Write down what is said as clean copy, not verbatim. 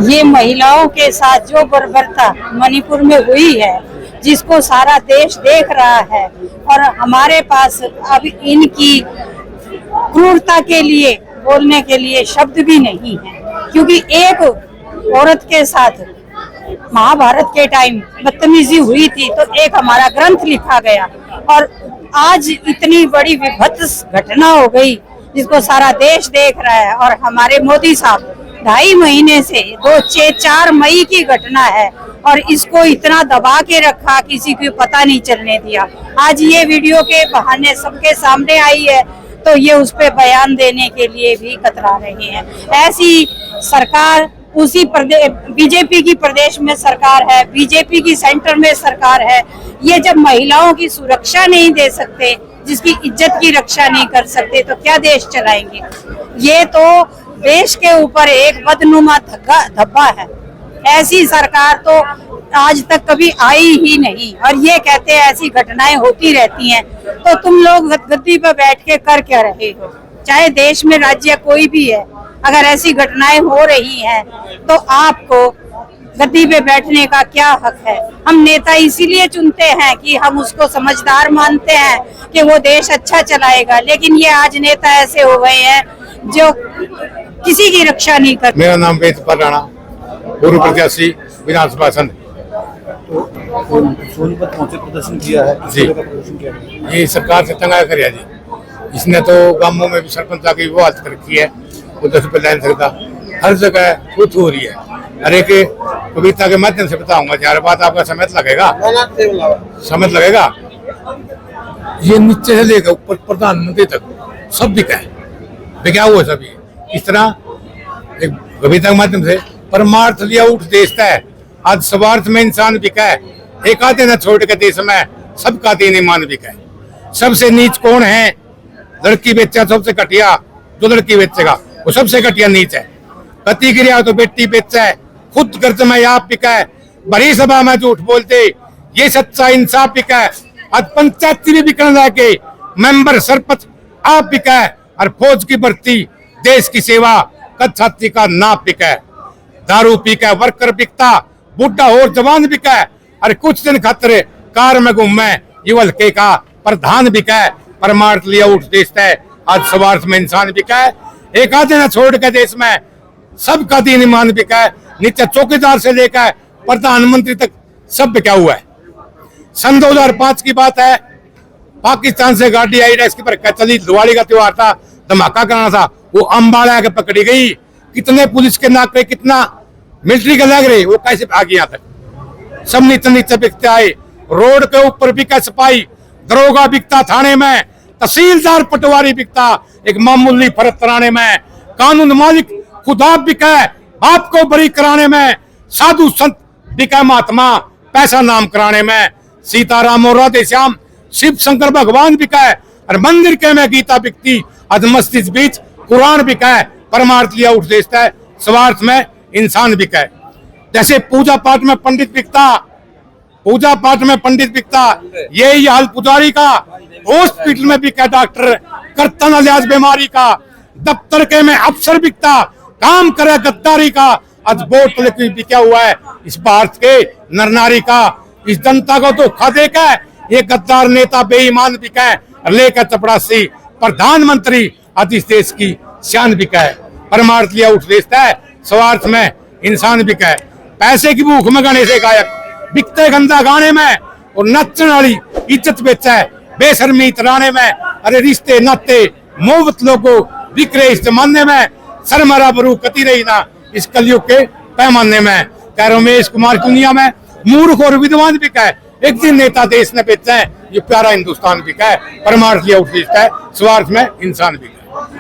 ये महिलाओं के साथ जो बर्बरता मणिपुर में हुई है, जिसको सारा देश देख रहा है, और हमारे पास अब इनकी क्रूरता के लिए बोलने के लिए शब्द भी नहीं है, क्योंकि एक औरत के साथ महाभारत के टाइम बदतमीजी हुई थी तो एक हमारा ग्रंथ लिखा गया, और आज इतनी बड़ी विभत्स घटना हो गई जिसको सारा देश देख रहा है। और हमारे मोदी साहब 2.5 महीने से 4 मई की घटना है और इसको इतना दबा के रखा, किसी को पता नहीं चलने दिया। आज ये वीडियो के बहाने सबके सामने आई है तो ये उस पे बयान देने के लिए भी कतरा रहे हैं। ऐसी सरकार उसी प्रदेश, बीजेपी की प्रदेश में सरकार है, बीजेपी की सेंटर में सरकार है। ये जब महिलाओं की सुरक्षा नहीं दे सकते, जिसकी इज्जत की रक्षा नहीं कर सकते, तो क्या देश चलाएंगे? ये तो देश के ऊपर एक बदनुमा धब्बा है। ऐसी सरकार तो आज तक कभी आई ही नहीं, और ये कहते हैं ऐसी घटनाएं होती रहती हैं। तो तुम लोग गद्दी पर बैठ के कर क्या रहे हो? चाहे देश में राज्य कोई भी है, अगर ऐसी घटनाएं हो रही हैं तो आपको गद्दी पे बैठने का क्या हक है? हम नेता इसीलिए चुनते हैं कि हम उसको समझदार मानते हैं कि वो देश अच्छा चलाएगा, लेकिन ये आज नेता ऐसे हो गए हैं जो किसी की रक्षा नहीं करते। मेरा नाम वेदपाल राणा, पूर्व प्रत्याशी विधानसभा संघ। सोनीपत पहुंचे, प्रदर्शन किया है जी। ये सरकार से तंगा कर जी, इसने तो गांवों में भी सरपंच आके वो हालत कर रखी है, वो 10 रुपये ले सकता। हर जगह कुछ हो रही है। अरे के कविता के माध्यम से बताऊंगा, यार बात आपका समय लगेगा। ये नीचे से लेकर ऊपर प्रधानमंत्री तक सब बिका है, क्या हुआ सभी इस तरह एक कविता के माध्यम से परमार्थ लिया उठ देशता है। आज स्वार्थ में इंसान बिका है, एक आधे न छोड़ के देश में सबका दीन ईमान बिका है। सबसे नीच कौन है? लड़की बेचा सबसे घटिया, जो लड़की बेचेगा वो सबसे घटिया नीच है। पति गिरा तो बेटी बेचा है, खुद कर्ज में आप बिका है, बड़ी सभा में झूठ बोलते, ये सच्चा इंसाफ बिका है। आज पंचायत भी बिकने जाके मेंबर सरपंच आप बिका है, और फौज की भर्ती देश की सेवा कद छाती का नाप बिका है। दारू पीका है वर्कर बिकता, बुढ़ा और जवान बिका है, अरे कुछ दिन खातिर कार में घूमे युवल के का प्रधान बिका है। परमार्थ लिया उठ देशता है, आज स्वार्थ में इंसान बिका है। एक आधे न छोड़ के देश में सबका दीन ईमान बिका है। नीचे चौकीदार से लेकर प्रधानमंत्री तक सब बिका हुआ है। सन 2005 की बात है, पाकिस्तान से गाड़ी आई, इसके पर चली, दिवाली का त्योहार था, धमाका कराना था, वो अम्बाड़ा के पकड़ी गई। कितने पुलिस के नाके, कितना मिलिट्री के लग रहे, वो कैसे भागी यहाँ तक? सब नीचे नीचे बिकते आए। रोड के ऊपर बिका सिपाही, दरोगा बिकता थाने में, तहसीलदार पटवारी बिकता एक मामूली फर्क कराने में, कानून मालिक खुदा बिका है बाप को बरी कराने में, साधु संत बिका महात्मा पैसा नाम कराने में, सीताराम और राधे श्याम शिव शंकर भगवान बिका है, और मंदिर के में गीता बिकती, आज मस्जिद बीच कुरान बिका है। परमार्थ लिया उठ देशता है, स्वार्थ में इंसान बिका है। जैसे पूजा पाठ में पंडित बिकता, यही हाल पुजारी का, हॉस्पिटल में बिका डॉक्टर, करता न लिहाज बीमारी का, दफ्तर के में अफसर बिकता, काम करे गद्दारी का। आज वोट बिका हुआ है इस भारत के नर नारी का। इस जनता को धोखा देकर ये गद्दार नेता बेईमान बिका है, लेकर चपड़ासी प्रधानमंत्री आज इस देश की शान बिका है। परमार्थ लिया उठ देशता है, स्वार्थ में इंसान बिका है। पैसे की भूख में गाने से गायक बिकते गंदा गाने में, और नचने वाली इज्जत बेचा है बेशर्मी तराने में। अरे रिश्ते नाते मोहब्बत लोगों बिक रहे इस जमाने में, सरमरा बरू कती रही ना इस कलयुग के पैमाने में। कह रमेश कुमार दुनिया में मूर्ख और विद्वान बिका है, एक दिन नेता देश ने बेचा है, ये प्यारा हिंदुस्तान बिका है। परमार्थ लिया उठ देशता है, स्वार्थ में इंसान बिका है।